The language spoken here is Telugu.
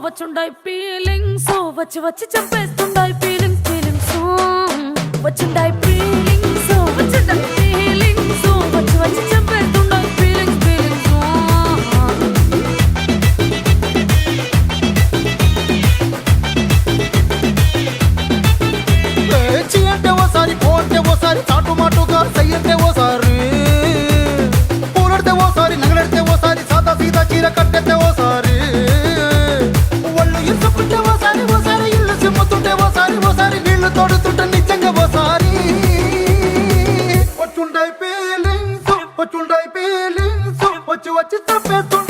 వచ్చుండాయి ఫీలింగ్స్ వచ్చి వచ్చి చంపేస్తుండాయి ఫీలింగ్స్ ఫీలింగ్స్ వచ్చుండాయి ఫీలింగ్స్ వచ్చుండాయి ఫీలింగ్స్ వచ్చి వచ్చి చంపేస్తుండాయి ఫీలింగ్స్ ఫీలింగ్స్ చీ అంటే ఓసారి పో అంటే ఓసారి చాటు మాటుగా సయ్యంటే ఓసారి పూలడితే ఓసారి నగలడితే ఓసారి సాదా సీదా చీర కట్టెతే ఓసారి ఒళ్ళు ఇసుకుంటే ఓసారి ఓసారి ఇల్లు సిమ్ముతుంటే ఓసారి ఓసారి నీళ్లు తోడుతుంటే నిజంగా ఓసారి వచ్చుండాయి ఫీలింగ్స్ వచ్చి వచ్చి తప్పేస్తుండే